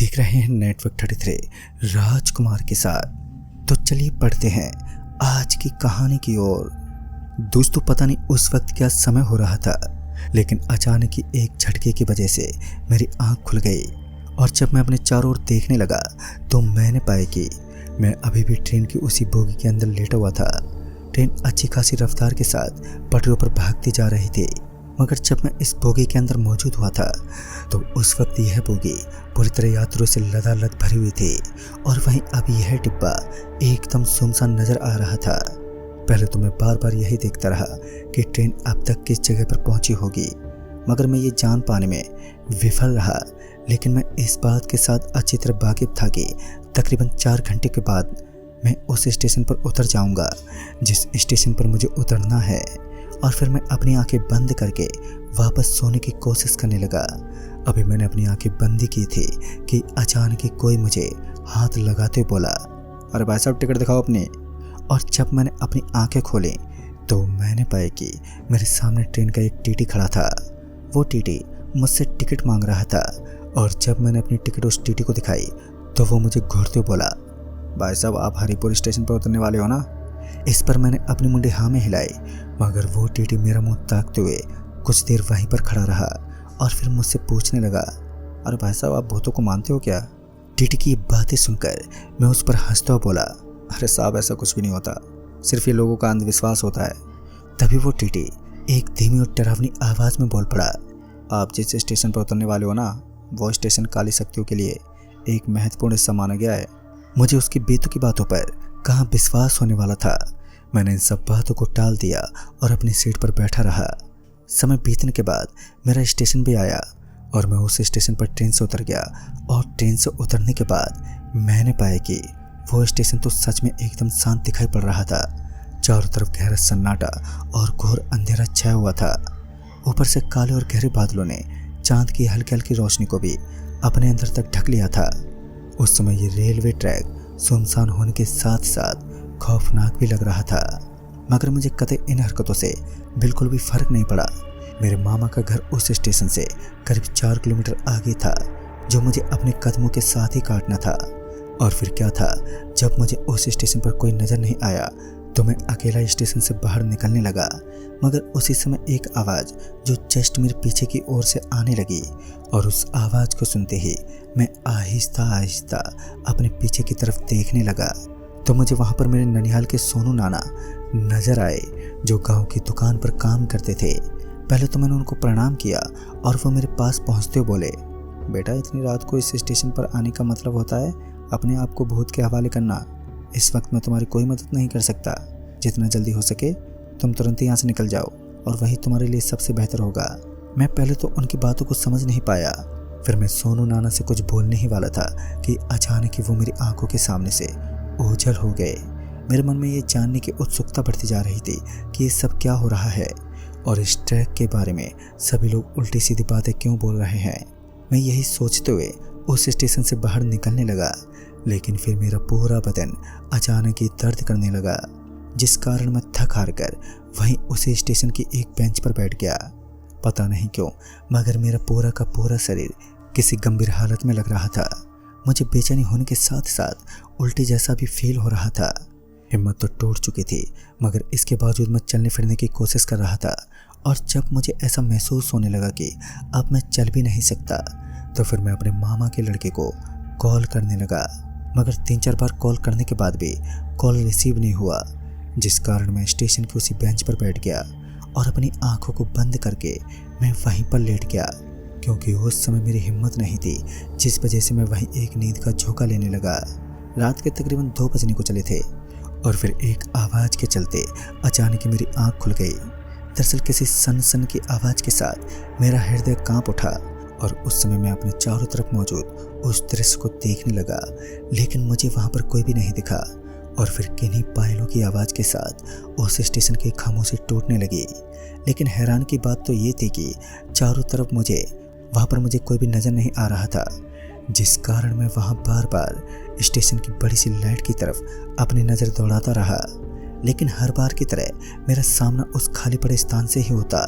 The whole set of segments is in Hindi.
देख रहे हैं नेटवर्क 33 राजकुमार के साथ। तो चलिए पढ़ते हैं आज की कहानी की ओर। दोस्तों, पता नहीं उस वक्त क्या समय हो रहा था, लेकिन अचानक ही एक झटके की वजह से मेरी आंख खुल गई और जब मैं अपने चारों ओर देखने लगा तो मैंने पाया कि मैं अभी भी ट्रेन की उसी बोगी के अंदर लेटा हुआ था। ट्रेन अच्छी खासी रफ्तार के साथ पटरियों पर भागती जा रही थी, मगर जब मैं इस बोगी के अंदर मौजूद हुआ था तो उस वक्त यह बोगी पूरी तरह यात्रियों से लदालद भरी हुई थी और वहीं अब यह डिब्बा एकदम सुनसान नजर आ रहा था। पहले तो मैं बार बार यही देखता रहा कि ट्रेन अब तक किस जगह पर पहुंची होगी, मगर मैं ये जान पाने में विफल रहा। लेकिन मैं इस बात के साथ अच्छी तरह वाकिफ था कि तकरीबन 4 घंटे के बाद मैं उस स्टेशन पर उतर जाऊंगा जिस स्टेशन पर मुझे उतरना है, और फिर मैं अपनी आंखें बंद करके वापस सोने की कोशिश करने लगा। अभी मैंने अपनी आंखें बंद की थी कि अचानक ही कोई मुझे हाथ लगाते बोला, अरे भाई साहब टिकट दिखाओ अपनी। और जब मैंने अपनी आंखें खोली तो मैंने पाया कि मेरे सामने ट्रेन का एक टीटी खड़ा था। वो टीटी मुझसे टिकट मांग रहा था और जब मैंने अपनी टिकट उस टीटी को दिखाई तो वो मुझे घूरते हुए बोला, भाई साहब आप हरिपुर स्टेशन पर उतरने वाले हो ना। इस पर मैंने अपनी मुंडी हाँ में हिलाई, मगर वो टीटी मेरा मुंह ताकते हुए कुछ देर वहीं पर खड़ा रहा और फिर मुझसे पूछने लगा, अरे भाई साहब आप भूतों को मानते हो क्या। टीटी की बातें सुनकर मैं उस पर हंसता हुआ बोला, अरे साहब ऐसा कुछ भी नहीं होता, सिर्फ ये लोगों का अंधविश्वास होता है। तभी वो टीटी एक धीमी और डरावनी आवाज़ में बोल पड़ा, आप जिस स्टेशन पर उतरने वाले हो ना, वो स्टेशन काली शक्तियों के लिए एक महत्वपूर्ण हिस्सा माना गया है। मुझे उसकी बेतुकी बातों पर कहाँ विश्वास होने वाला था। मैंने इन सब बातों को टाल दिया और अपनी सीट पर बैठा रहा। समय बीतने के बाद मेरा स्टेशन भी आया और मैं उस स्टेशन पर ट्रेन से उतर गया। और ट्रेन से उतरने के बाद मैंने पाया कि वो स्टेशन तो सच में एकदम शांत दिखाई पड़ रहा था। चारों तरफ गहरा सन्नाटा और घोर अंधेरा छाया हुआ था। ऊपर से काले और गहरे बादलों ने चांद की हल्की हल्की रोशनी को भी अपने अंदर तक ढक लिया था। उस समय ये रेलवे ट्रैक सुनसान होने के साथ साथ खौफनाक भी लग रहा था, मगर मुझे कतई इन हरकतों से बिल्कुल भी फर्क नहीं पड़ा। मेरे मामा का घर उस स्टेशन से करीब 4 किलोमीटर आगे था, जो मुझे अपने कदमों के साथ ही काटना था। और फिर क्या था, जब मुझे उस स्टेशन पर कोई नज़र नहीं आया तो मैं अकेला स्टेशन से बाहर निकलने लगा। मगर उसी समय एक आवाज़ जो जस्ट मेरे पीछे की ओर से आने लगी, और उस आवाज़ को सुनते ही मैं आहिस्ता आहिस्ता अपने पीछे की तरफ देखने लगा तो मुझे वहाँ पर मेरे ननिहाल के सोनू नाना नज़र आए, जो गांव की दुकान पर काम करते थे। पहले तो मैंने उनको प्रणाम किया और वो मेरे पास पहुँचते हुए बोले, बेटा इतनी रात को इस स्टेशन पर आने का मतलब होता है अपने आप को भूत के हवाले करना। इस वक्त मैं तुम्हारी कोई मदद नहीं कर सकता। जितना जल्दी हो सके तुम तुरंत यहाँ से निकल जाओ और वही तुम्हारे लिए सबसे बेहतर होगा। मैं पहले तो उनकी बातों को समझ नहीं पाया। फिर मैं सोनू नाना से कुछ बोलने ही वाला था कि अचानक ही वो मेरी आंखों के सामने से ओझल हो गए। मेरे मन में ये जानने की उत्सुकता बढ़ती जा रही थी कि ये सब क्या हो रहा है और इस ट्रैक के बारे में सभी लोग उल्टी सीधी बातें क्यों बोल रहे हैं। मैं यही सोचते हुए उस स्टेशन से बाहर निकलने लगा, लेकिन फिर मेरा पूरा बदन अचानक ही दर्द करने लगा, जिस कारण मैं थक हार कर वहीं उसी स्टेशन की एक बेंच पर बैठ गया। पता नहीं क्यों, मगर मेरा पूरा का पूरा शरीर किसी गंभीर हालत में लग रहा था। मुझे बेचैनी होने के साथ साथ उल्टी जैसा भी फील हो रहा था। हिम्मत तो टूट चुकी थी, मगर इसके बावजूद मैं चलने फिरने की कोशिश कर रहा था। और जब मुझे ऐसा महसूस होने लगा कि अब मैं चल भी नहीं सकता, तो फिर मैं अपने मामा के लड़के को कॉल करने लगा, मगर 3-4 बार कॉल करने के बाद भी कॉल रिसीव नहीं हुआ, जिस कारण मैं स्टेशन की उसी बेंच पर बैठ गया और अपनी आंखों को बंद करके मैं वहीं पर लेट गया, क्योंकि उस समय मेरी हिम्मत नहीं थी, जिस वजह से मैं वहीं एक नींद का झोंका लेने लगा। रात के तकरीबन 2 बजने को चले थे और फिर एक आवाज़ के चलते अचानक ही मेरी आंख खुल गई। दरअसल किसी सन की आवाज़ के साथ मेरा हृदय कांप उठा और उस समय मैं अपने चारों तरफ मौजूद उस दृश्य को देखने लगा, लेकिन मुझे वहाँ पर कोई भी नहीं दिखा। और फिर किन्हीं पायलों की आवाज़ के साथ उस स्टेशन की खामोशी टूटने लगी। लेकिन हैरान की बात तो ये थी कि चारों तरफ वहाँ पर मुझे कोई भी नज़र नहीं आ रहा था, जिस कारण मैं वहाँ बार बार स्टेशन की बड़ी सी लाइट की तरफ अपनी नज़र दौड़ाता रहा। लेकिन हर बार की तरह मेरा सामना उस खाली पड़े स्थान से ही होता।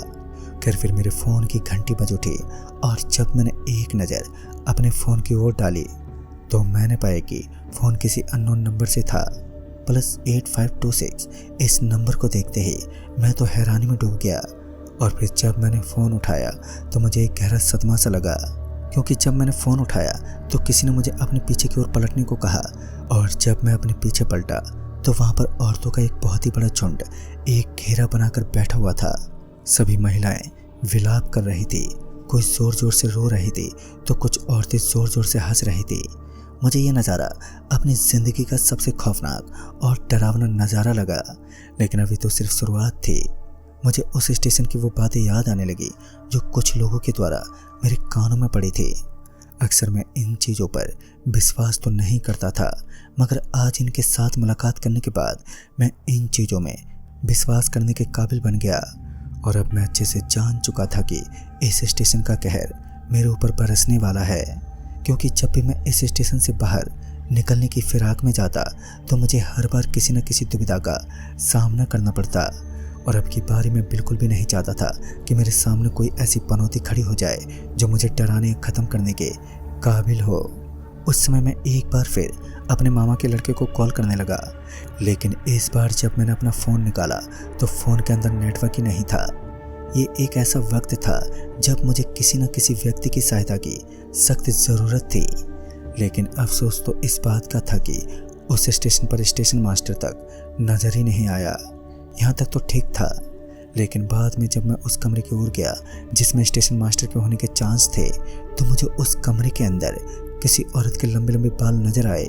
फिर मेरे फ़ोन की घंटी बज उठी और जब मैंने एक नज़र अपने फ़ोन की ओर डाली तो मैंने पाया कि फ़ोन किसी अननोन नंबर से था। +8526 इस नंबर को देखते ही मैं तो हैरानी में डूब गया। और फिर जब मैंने फ़ोन उठाया तो मुझे एक गहरा सदमा सा लगा, क्योंकि जब मैंने फ़ोन उठाया तो किसी ने मुझे अपने पीछे की ओर पलटने को कहा। और जब मैं अपने पीछे पलटा तो वहाँ पर औरतों का एक बहुत ही बड़ा झुंड एक घेरा बनाकर बैठा हुआ था। सभी महिलाएं विलाप कर रही थी, कोई ज़ोर ज़ोर से रो रही थी तो कुछ औरतें ज़ोर ज़ोर से हंस रही थी। मुझे ये नज़ारा अपनी ज़िंदगी का सबसे खौफनाक और डरावना नज़ारा लगा। लेकिन अभी तो सिर्फ शुरुआत थी। मुझे उस स्टेशन की वो बातें याद आने लगी जो कुछ लोगों के द्वारा मेरे कानों में पड़ी थी। अक्सर मैं इन चीज़ों पर विश्वास तो नहीं करता था, मगर आज इनके साथ मुलाकात करने के बाद मैं इन चीज़ों में विश्वास करने के काबिल बन गया। और अब मैं अच्छे से जान चुका था कि इस स्टेशन का कहर मेरे ऊपर बरसने वाला है, क्योंकि जब भी मैं इस स्टेशन से बाहर निकलने की फिराक में जाता तो मुझे हर बार किसी न किसी दुविधा का सामना करना पड़ता। और अब की बारी मैं बिल्कुल भी नहीं चाहता था कि मेरे सामने कोई ऐसी पनौती खड़ी हो जाए जो मुझे डराने ख़त्म करने के काबिल हो। उस समय मैं एक बार फिर अपने मामा के लड़के को कॉल करने लगा, लेकिन इस बार जब मैंने अपना फ़ोन निकाला तो फ़ोन के अंदर नेटवर्क ही नहीं था। ये एक ऐसा वक्त था जब मुझे किसी न किसी व्यक्ति की सहायता की सख्त ज़रूरत थी। लेकिन अफसोस तो इस बात का था कि उस स्टेशन पर स्टेशन मास्टर तक नज़र ही नहीं आया। यहाँ तक तो ठीक था, लेकिन बाद में जब मैं उस कमरे की ओर गया जिसमें स्टेशन मास्टर के होने के चांस थे, तो मुझे उस कमरे के अंदर किसी औरत के लंबे लंबे बाल नजर आए।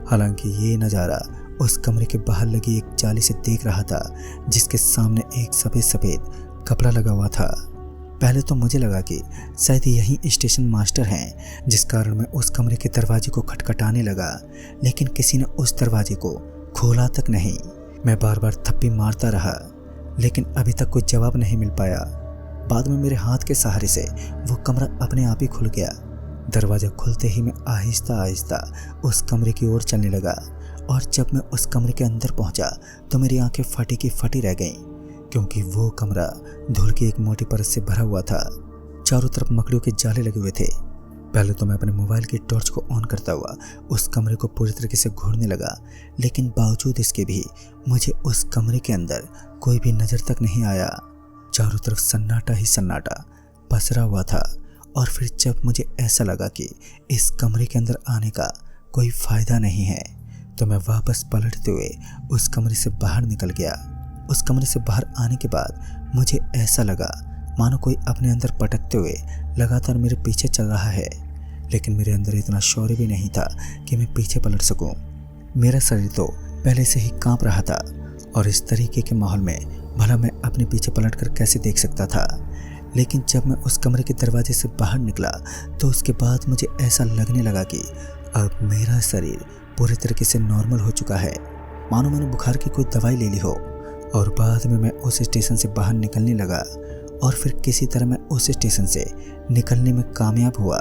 हालांकि ये नज़ारा उस कमरे के बाहर लगी एक जाली से देख रहा था, जिसके सामने एक सफ़ेद सफ़ेद कपड़ा लगा हुआ था। पहले तो मुझे लगा कि शायद यही स्टेशन मास्टर हैं, जिस कारण मैं उस कमरे के दरवाजे को खटखटाने लगा, लेकिन किसी ने उस दरवाजे को खोला तक नहीं। मैं बार बार थप्पी मारता रहा, लेकिन अभी तक कोई जवाब नहीं मिल पाया। बाद में मेरे हाथ के सहारे से वो कमरा अपने आप ही खुल गया। दरवाज़ा खुलते ही मैं आहिस्ता आहिस्ता उस कमरे की ओर चलने लगा, और जब मैं उस कमरे के अंदर पहुंचा तो मेरी आंखें फटी की फटी रह गईं, क्योंकि वो कमरा धूल की एक मोटी परत से भरा हुआ था। चारों तरफ मकड़ियों के जाले लगे हुए थे। पहले तो मैं अपने मोबाइल की टॉर्च को ऑन करता हुआ उस कमरे को पूरी तरीके से घूरने लगा, लेकिन बावजूद इसके भी मुझे उस कमरे के अंदर कोई भी नज़र तक नहीं आया। चारों तरफ सन्नाटा ही सन्नाटा पसरा हुआ था। और फिर जब मुझे ऐसा लगा कि इस कमरे के अंदर आने का कोई फ़ायदा नहीं है, तो मैं वापस पलटते हुए उस कमरे से बाहर निकल गया। उस कमरे से बाहर आने के बाद मुझे ऐसा लगा मानो कोई अपने अंदर पटकते हुए लगातार मेरे पीछे चल रहा है, लेकिन मेरे अंदर इतना शौर्य भी नहीं था कि मैं पीछे पलट सकूं। मेरा शरीर तो पहले से ही कांप रहा था, और इस तरीके के माहौल में भला मैं अपने पीछे पलटकर कैसे देख सकता था। लेकिन जब मैं उस कमरे के दरवाजे से बाहर निकला तो उसके बाद मुझे ऐसा लगने लगा कि अब मेरा शरीर पूरी तरीके से नॉर्मल हो चुका है, मानो मैंने बुखार की कोई दवाई ले ली हो। और बाद में मैं उस स्टेशन से बाहर निकलने लगा, और फिर किसी तरह मैं उस स्टेशन से निकलने में कामयाब हुआ।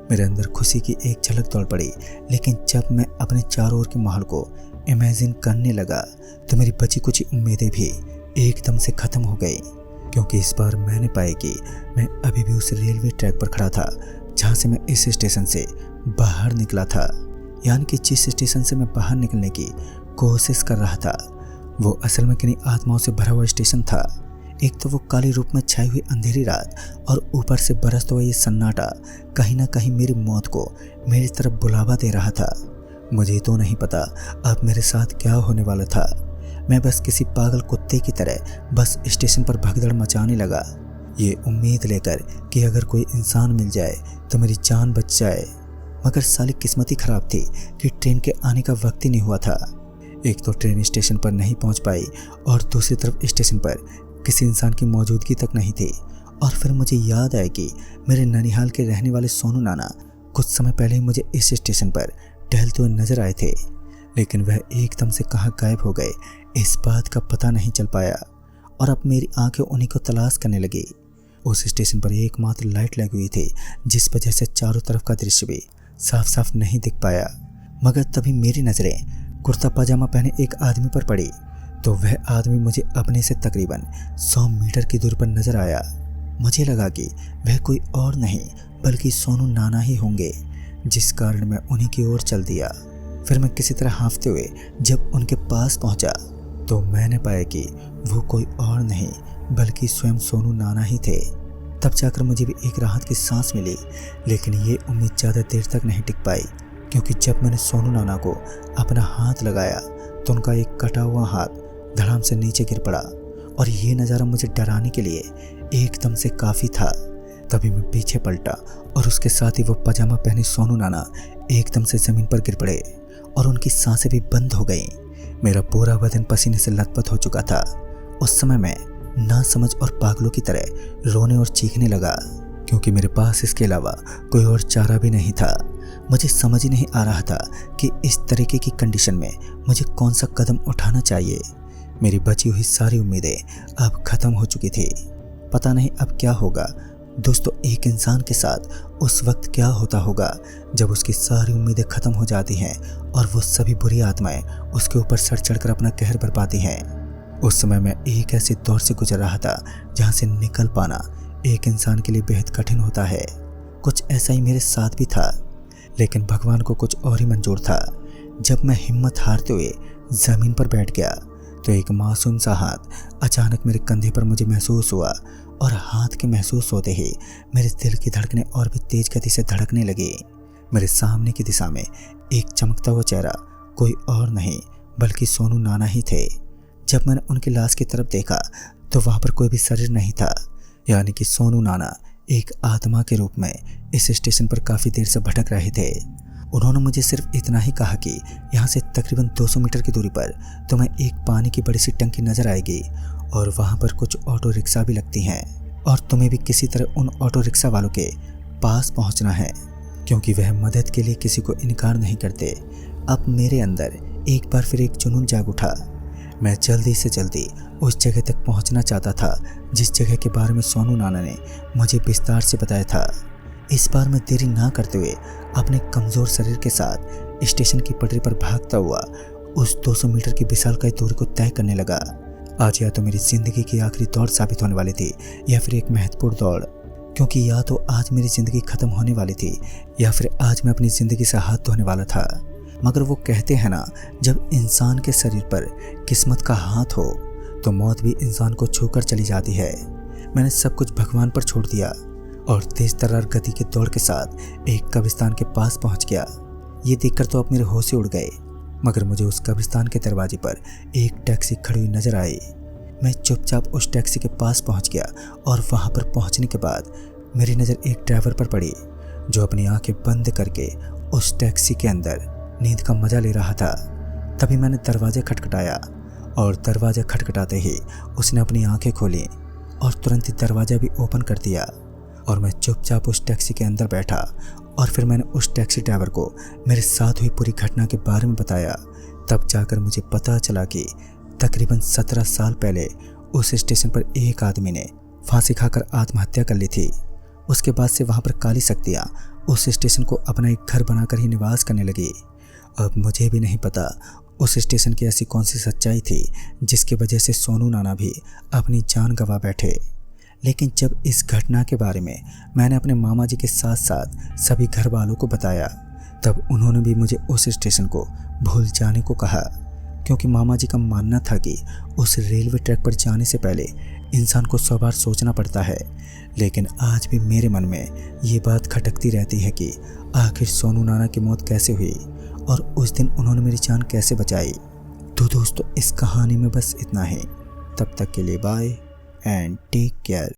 मेरे अंदर खुशी की एक झलक दौड़ पड़ी, लेकिन जब मैं अपने चारों ओर के माहौल को इमेजिन करने लगा तो मेरी बची कुछ उम्मीदें भी एकदम से ख़त्म हो गई, क्योंकि इस बार मैंने पाया कि मैं अभी भी उस रेलवे ट्रैक पर खड़ा था जहाँ से मैं इस स्टेशन से बाहर निकला था। यानी कि जिस स्टेशन से मैं बाहर निकलने की कोशिश कर रहा था वो असल में किन्हीं आत्माओं से भरा हुआ स्टेशन था। एक तो वो काली रूप में छाई हुई अंधेरी रात, और ऊपर से बरसता हुआ ये सन्नाटा कहीं ना कहीं मेरी मौत को मेरी तरफ बुलावा दे रहा था। मुझे तो नहीं पता अब मेरे साथ क्या होने वाला था। मैं बस किसी पागल कुत्ते की तरह बस स्टेशन पर भगदड़ मचाने लगा, ये उम्मीद लेकर कि अगर कोई इंसान मिल जाए तो मेरी जान बच जाए। मगर साली किस्मत ही खराब थी कि ट्रेन के आने का वक्त ही नहीं हुआ था। एक तो ट्रेन स्टेशन पर नहीं पहुंच पाई, और दूसरी तरफ स्टेशन पर किसी इंसान की मौजूदगी तक नहीं थी। और फिर मुझे याद आया कि मेरे ननिहाल के रहने वाले सोनू नाना कुछ समय पहले ही मुझे इस स्टेशन पर टहलते हुए नजर आए थे, लेकिन वह एकदम से कहाँ गायब हो गए इस बात का पता नहीं चल पाया। और अब मेरी आंखें उन्हीं को तलाश करने लगी। उस स्टेशन पर एकमात्र लाइट लगी हुई थी, जिस वजह से चारों तरफ का दृश्य भी साफ साफ नहीं दिख पाया। मगर तभी मेरी नज़रें कुर्ता पाजामा पहने एक आदमी पर पड़ी, तो वह आदमी मुझे अपने से तकरीबन 100 मीटर की दूरी पर नजर आया। मुझे लगा कि वह कोई और नहीं बल्कि सोनू नाना ही होंगे, जिस कारण मैं उन्हीं की ओर चल दिया। फिर मैं किसी तरह हाँफते हुए जब उनके पास पहुंचा तो मैंने पाया कि वो कोई और नहीं बल्कि स्वयं सोनू नाना ही थे। तब जाकर मुझे भी एक राहत की सांस मिली, लेकिन ये उम्मीद ज़्यादा देर तक नहीं टिक पाई, क्योंकि जब मैंने सोनू नाना को अपना हाथ लगाया तो उनका एक कटा हुआ हाथ धड़ाम से नीचे गिर पड़ा और ये नज़ारा मुझे डराने के लिए एकदम से काफ़ी था। तभी मैं पीछे पलटा और उसके साथ ही वो पजामा पहने सोनू नाना एकदम से ज़मीन पर गिर पड़े और उनकी सांसें भी बंद हो गईं। मेरा पूरा बदन पसीने से लथपथ हो चुका था। उस समय मैं नासमझ और पागलों की तरह रोने और चीखने लगा, क्योंकि मेरे पास इसके अलावा कोई और चारा भी नहीं था। मुझे समझ ही नहीं आ रहा था कि इस तरीके की कंडीशन में मुझे कौन सा कदम उठाना चाहिए। मेरी बची हुई सारी उम्मीदें अब ख़त्म हो चुकी थी। पता नहीं अब क्या होगा। दोस्तों, एक इंसान के साथ उस वक्त क्या होता होगा जब उसकी सारी उम्मीदें ख़त्म हो जाती हैं और वो सभी बुरी आत्माएं उसके ऊपर सर चढ़कर अपना कहर बरपाती हैं। उस समय मैं एक ऐसे दौर से गुजर रहा था जहाँ से निकल पाना एक इंसान के लिए बेहद कठिन होता है। कुछ ऐसा ही मेरे साथ भी था, लेकिन भगवान को कुछ और ही मंजूर था। जब मैं हिम्मत हारते हुए ज़मीन पर बैठ गया तो एक मासूम सा हाथ अचानक मेरे कंधे पर मुझे महसूस हुआ और हाथ के महसूस होते ही मेरे दिल की धड़कनें और भी तेज गति से धड़कने लगी। मेरे सामने की दिशा में एक चमकता हुआ चेहरा कोई और नहीं बल्कि सोनू नाना ही थे। जब मैंने उनकी लाश की तरफ देखा तो वहाँ पर कोई भी शरीर नहीं था, यानी कि सोनू नाना एक आत्मा के रूप में इस स्टेशन पर काफ़ी देर से भटक रहे थे। उन्होंने मुझे सिर्फ इतना ही कहा कि यहाँ से तकरीबन 200 मीटर की दूरी पर तुम्हें एक पानी की बड़ी सी टंकी नज़र आएगी और वहाँ पर कुछ ऑटो रिक्शा भी लगती हैं और तुम्हें भी किसी तरह उन ऑटो रिक्शा वालों के पास पहुँचना है, क्योंकि वह मदद के लिए किसी को इनकार नहीं करते। अब मेरे अंदर एक बार फिर एक जुनून जाग उठा। मैं जल्दी से जल्दी उस जगह तक पहुंचना चाहता था जिस जगह के बारे में सोनू नाना ने मुझे विस्तार से बताया था। इस बार मैं देरी ना करते हुए अपने कमज़ोर शरीर के साथ स्टेशन की पटरी पर भागता हुआ उस 200 मीटर की विशालकाय दूरी को तय करने लगा। आज या तो मेरी ज़िंदगी की आखिरी दौड़ साबित होने वाली थी या फिर एक महत्वपूर्ण दौड़, क्योंकि या तो आज मेरी ज़िंदगी ख़त्म होने वाली थी या फिर आज मैं अपनी ज़िंदगी से हाथ धोने वाला था। मगर वो कहते हैं ना, जब इंसान के शरीर पर किस्मत का हाथ हो तो मौत भी इंसान को छूकर चली जाती है। मैंने सब कुछ भगवान पर छोड़ दिया और तेज तर्रार गति के दौड़ के साथ एक कब्रिस्तान के पास पहुंच गया। ये देखकर तो अब मेरे होश ही उड़ गए, मगर मुझे उस कब्रिस्तान के दरवाजे पर एक टैक्सी खड़ी हुई नजर आई। मैं चुपचाप उस टैक्सी के पास पहुंच गया और वहां पर पहुंचने के बाद मेरी नज़र एक ड्राइवर पर पड़ी जो अपनी आंखें बंद करके उस टैक्सी के अंदर नींद का मजा ले रहा था। तभी मैंने दरवाज़ा खटखटाया और दरवाज़ा खटखटाते ही उसने अपनी आंखें खोली और तुरंत ही दरवाज़ा भी ओपन कर दिया और मैं चुपचाप उस टैक्सी के अंदर बैठा और फिर मैंने उस टैक्सी ड्राइवर को मेरे साथ हुई पूरी घटना के बारे में बताया। तब जाकर मुझे पता चला कि तकरीबन 17 साल पहले उस स्टेशन पर एक आदमी ने फांसी खाकर आत्महत्या कर ली थी। उसके बाद से वहाँ पर काली शक्तियाँ उस स्टेशन को अपना एक घर बनाकर ही निवास करने लगी। अब मुझे भी नहीं पता उस स्टेशन की ऐसी कौन सी सच्चाई थी जिसकी वजह से सोनू नाना भी अपनी जान गंवा बैठे। लेकिन जब इस घटना के बारे में मैंने अपने मामा जी के साथ साथ सभी घर वालों को बताया, तब उन्होंने भी मुझे उस स्टेशन को भूल जाने को कहा, क्योंकि मामा जी का मानना था कि उस रेलवे ट्रैक पर जाने से पहले इंसान को 100 बार सोचना पड़ता है। लेकिन आज भी मेरे मन में ये बात खटकती रहती है कि आखिर सोनू नाना की मौत कैसे हुई और उस दिन उन्होंने मेरी जान कैसे बचाई। तो दोस्तों, इस कहानी में बस इतना ही। तब तक के लिए बाय एंड टेक केयर।